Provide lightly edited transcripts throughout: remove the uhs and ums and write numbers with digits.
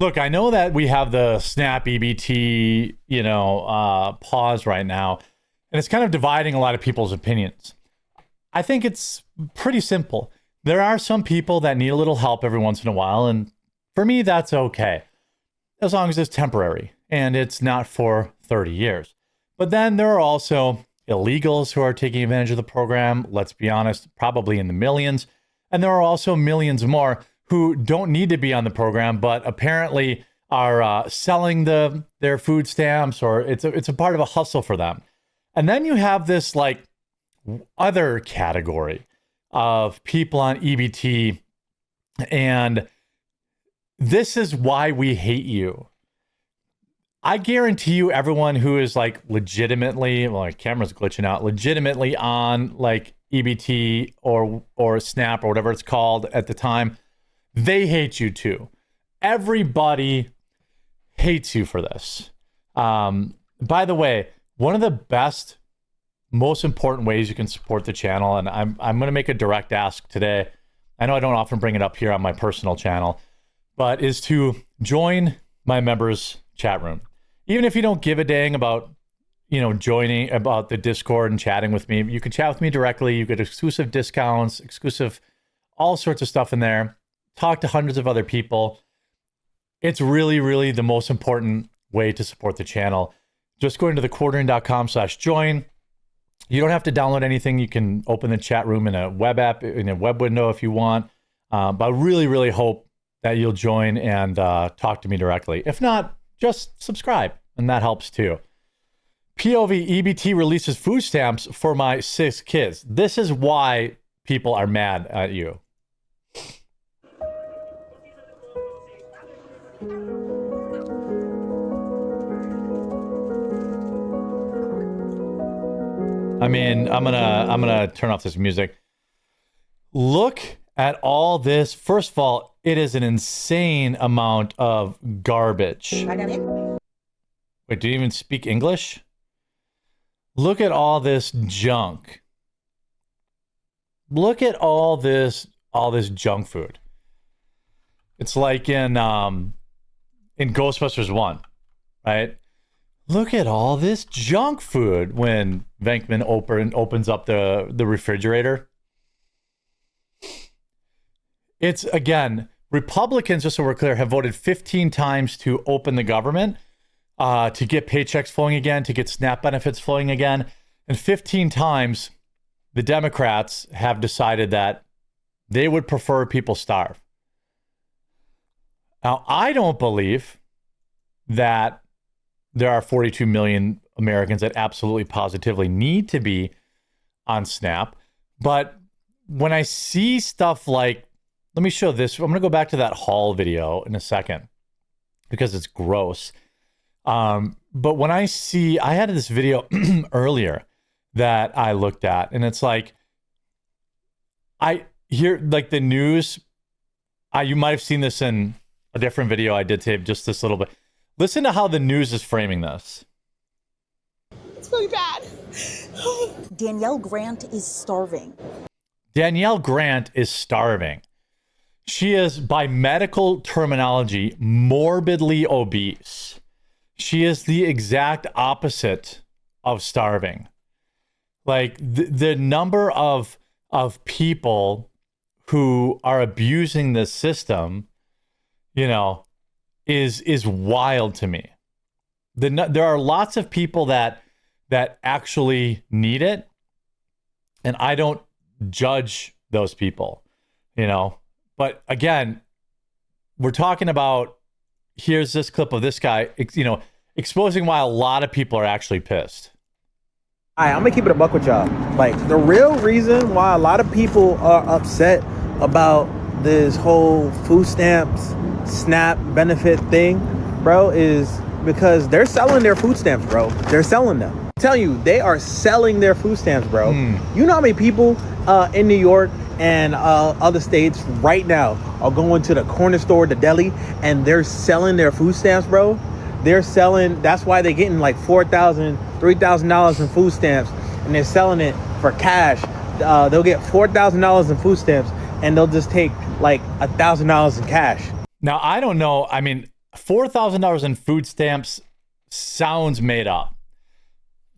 Look, I know that we have the SNAP EBT, pause right now, and it's kind of dividing a lot of people's opinions. I think it's pretty simple. There are some people that need a little help every once in a while, and for me, that's okay, as long as it's temporary and it's not for 30 years. But then there are also illegals who are taking advantage of the program, let's be honest, probably in the millions. And there are also millions more who don't need to be on the program, but apparently are selling their food stamps, or it's a part of a hustle for them. And then you have this like other category of people on EBT, and this is why we hate you. I guarantee you, everyone who is like legitimately, well, my camera's glitching out, legitimately on like EBT or SNAP or whatever it's called at the time, they hate you too. Everybody hates you for this. By the way, one of the best, most important ways you can support the channel, and I'm going to make a direct ask today. I know I don't often bring it up here on my personal channel, but is to join my members chat room. Even if you don't give a dang about, joining about the Discord and chatting with me, you can chat with me directly. You get exclusive discounts, exclusive, all sorts of stuff in there. Talk to hundreds of other people. It's really, really the most important way to support the channel. Just going to thequartering.com/join. You don't have to download anything. You can open the chat room in a web app, in a web window if you want. But I really, really hope that you'll join and talk to me directly. If not, just subscribe, and that helps too. POV EBT releases food stamps for my 6 kids. This is why people are mad at you. I mean, I'm gonna turn off this music. Look at all this. First of all, it is an insane amount of garbage. Wait, do you even speak English? Look at all this junk. Look at all this junk food. It's like in Ghostbusters 1, right? Look at all this junk food when Venkman opens up the refrigerator. It's, again, Republicans, just so we're clear, have voted 15 times to open the government, to get paychecks flowing again, to get SNAP benefits flowing again. And 15 times, the Democrats have decided that they would prefer people starve. Now, I don't believe that there are 42 million Americans that absolutely positively need to be on SNAP. But when I see stuff like, let me show this. I'm going to go back to that haul video in a second because it's gross. But when I had this video earlier that I looked at, and it's like, I hear like the news. You might have seen this in a different video I did today, just this little bit. Listen to how the news is framing this. It's really bad. Danielle Grant is starving. Danielle Grant is starving. She is, by medical terminology, morbidly obese. She is the exact opposite of starving. Like the number of people who are abusing this system, is wild to me. There are lots of people that actually need it, and I don't judge those people, But again, we're talking about, here's this clip of this guy, exposing why a lot of people are actually pissed. All right, I'm gonna keep it a buck with y'all. Like, the real reason why a lot of people are upset about this whole food stamps, SNAP benefit thing, bro, is because they're selling their food stamps, bro. They're selling them. I'm telling you, they are selling their food stamps, bro. You know how many people in New York and other states right now are going to the corner store, the deli, and they're selling their food stamps, bro? They're selling, that's why they're getting like $4,000, $3,000 in food stamps, and they're selling it for cash. They'll get $4,000 in food stamps, and they'll just take like $1,000 in cash. Now, I don't know. I mean, $4,000 in food stamps sounds made up.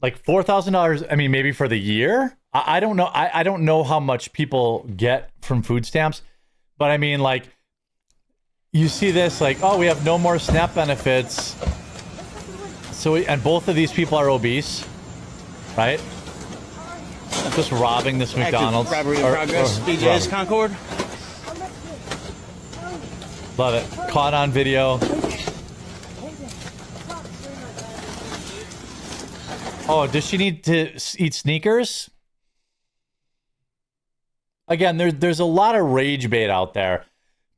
Like $4,000, I mean, maybe for the year? I don't know. I don't know how much people get from food stamps, but I mean, like, you see this, like, oh, we have no more SNAP benefits. So, and both of these people are obese, right? Just robbing this McDonald's. Robbery in progress. DJ's Concord. Love it. Caught on video. Oh, does she need to eat sneakers? Again, there's a lot of rage bait out there.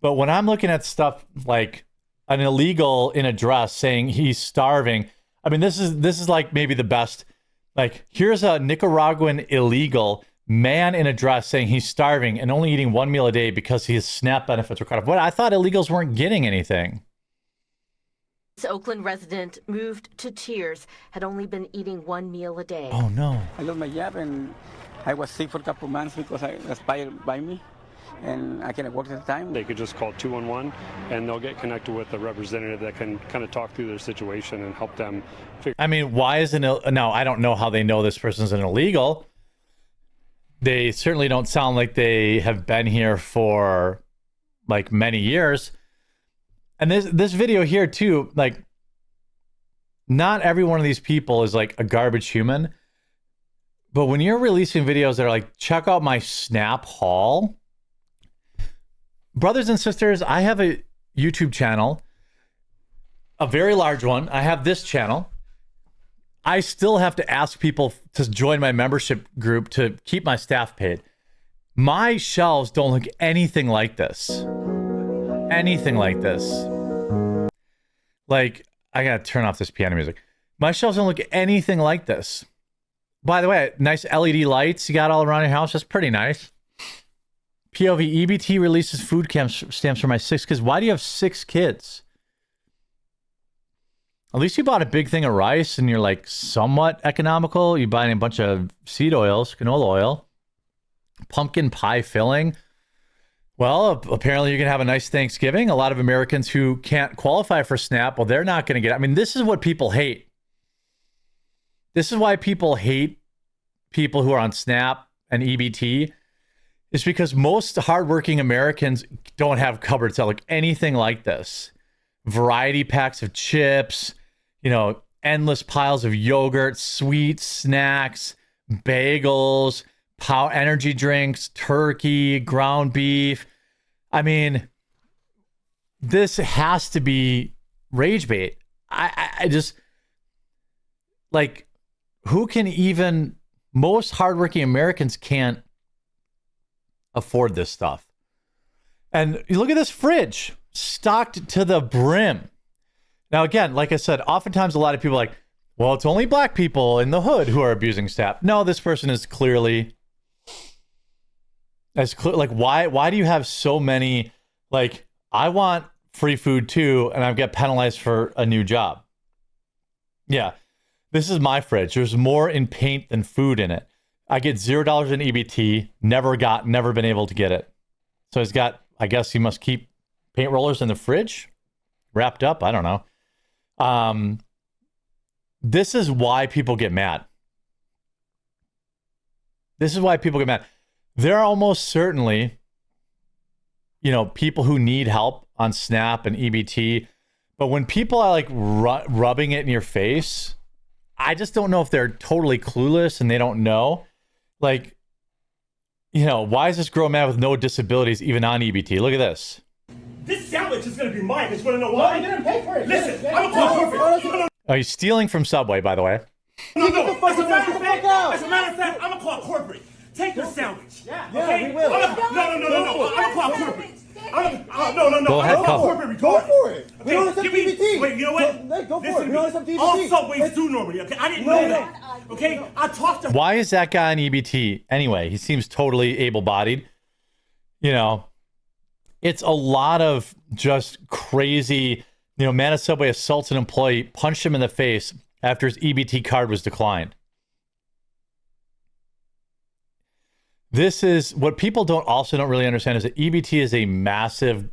But when I'm looking at stuff like an illegal in a dress saying he's starving, I mean, this is like maybe the best. Like, here's a Nicaraguan illegal man in a dress saying he's starving and only eating one meal a day because his SNAP benefits were cut off. But I thought illegals weren't getting anything. This Oakland resident, moved to tears, had only been eating one meal a day. Oh, no. I lost my job and I was sick for a couple of months because I expired by me and I couldn't work at the time. They could just call 211 and they'll get connected with a representative that can kind of talk through their situation and help them figure. I mean, why isn't it? Now, I don't know how they know this person's an illegal. They certainly don't sound like they have been here for like many years. And this video here too, like, not every one of these people is like a garbage human. But when you're releasing videos that are like, check out my SNAP haul. Brothers and sisters, I have a YouTube channel, a very large one. I have this channel. I still have to ask people to join my membership group to keep my staff paid. My shelves don't look anything like this. Anything like this. Like, I gotta turn off this piano music. My shelves don't look anything like this. By the way, nice LED lights you got all around your house. That's pretty nice. POV, EBT releases food stamps for my 6 kids. Why do you have 6 kids? At least you bought a big thing of rice and you're like somewhat economical. You buy a bunch of seed oils, canola oil, pumpkin pie filling. Well, apparently you're going to have a nice Thanksgiving. A lot of Americans who can't qualify for SNAP, well, they're not going to get it. I mean, this is what people hate. This is why people hate people who are on SNAP and EBT. It's because most hardworking Americans don't have cupboards that look anything like this. Variety packs of chips, you know, endless piles of yogurt, sweet snacks, bagels, energy drinks, turkey, ground beef. I mean, this has to be rage bait. I just, like, who can even, most hardworking Americans can't afford this stuff. And you look at this fridge, stocked to the brim. Now, again, like I said, oftentimes a lot of people are like, well, it's only black people in the hood who are abusing SNAP. No, this person is clearly as clear. Like, why do you have so many? Like, I want free food too, and I get penalized for a new job. Yeah, this is my fridge. There's more in paint than food in it. I get $0 in EBT. Never been able to get it. So he's got. I guess he must keep paint rollers in the fridge, wrapped up. I don't know. This is why people get mad. This is why people get mad. There are almost certainly, you know, people who need help on SNAP and EBT. But when people are like rubbing it in your face, I just don't know if they're totally clueless and they don't know. Like, you know, why is this grown man with no disabilities even on EBT? Look at this. This sandwich is going to be mine. I just want to know why. No, I didn't pay for it. Listen, I'm a call corporate. Oh, he's stealing from Subway, by the way. No. As a matter of fact, I'm a call corporate. Take your sandwich. Yeah, okay? we will. No. I'm a call corporate. No. Go ahead, corporate. Go for it. We don't accept give me- DBT. Wait, you know what? Go for it. We don't accept DBT. All subways do normally. Okay, I didn't know that. Okay, I talked to. Why is that guy on EBT? Anyway, he seems totally able-bodied. You know, it's a lot of just crazy, you know, man at Subway assaults an employee, punched him in the face after his EBT card was declined. This is what people don't really understand is that EBT is a massive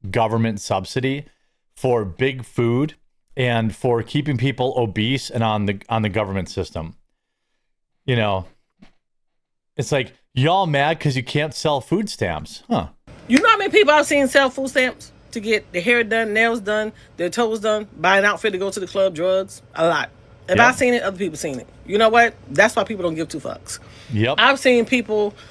government subsidy for big food and for keeping people obese and on the government system. You know, it's like, y'all mad because you can't sell food stamps, huh? You know how many people I've seen sell food stamps to get their hair done, nails done, their toes done, buy an outfit to go to the club, drugs? A lot. If I've seen it, other people seen it. You know what? That's why people don't give two fucks. Yep. I've seen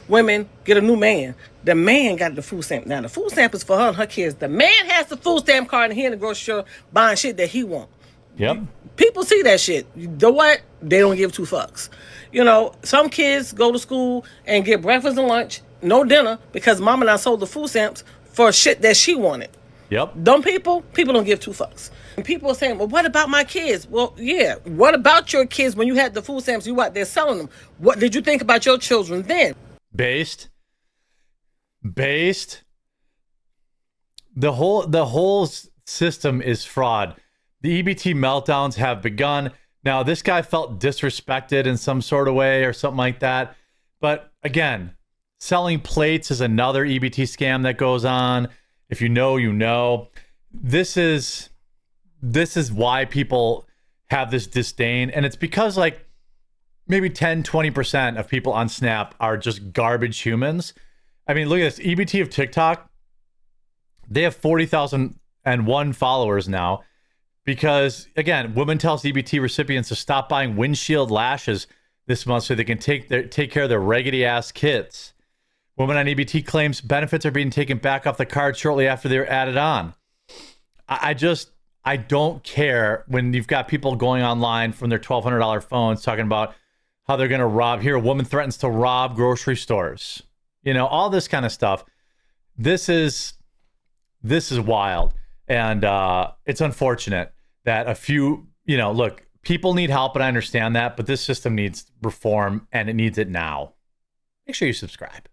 women get a new man. The man got the food stamp. Now, the food stamp is for her and her kids. The man has the food stamp card and he in the grocery store buying shit that he want. Yep. People see that shit. You know what? They don't give two fucks. You know, some kids go to school and get breakfast and lunch, no dinner, because mama done sold the food stamps for shit that she wanted. Yep. Dumb people don't give two fucks. And people are saying, well, what about my kids? Well, yeah, what about your kids when you had the food stamps, you out there selling them? What did you think about your children then? Based. The whole system is fraud. The EBT meltdowns have begun. Now, this guy felt disrespected in some sort of way or something like that. But again, selling plates is another EBT scam that goes on. If you know, you know. This is why people have this disdain. And it's because like maybe 10-20% of people on Snap are just garbage humans. I mean, look at this. EBT of TikTok, they have 40,001 followers now because, again, woman tells EBT recipients to stop buying windshield lashes this month so they can take care of their raggedy-ass kids. Woman on EBT claims benefits are being taken back off the card shortly after they're added on. I don't care when you've got people going online from their $1,200 phones talking about how they're going to rob. Here, a woman threatens to rob grocery stores. You know, all this kind of stuff. This is wild. And it's unfortunate that a few, you know, look, people need help, and I understand that, but this system needs reform, and it needs it now. Make sure you subscribe.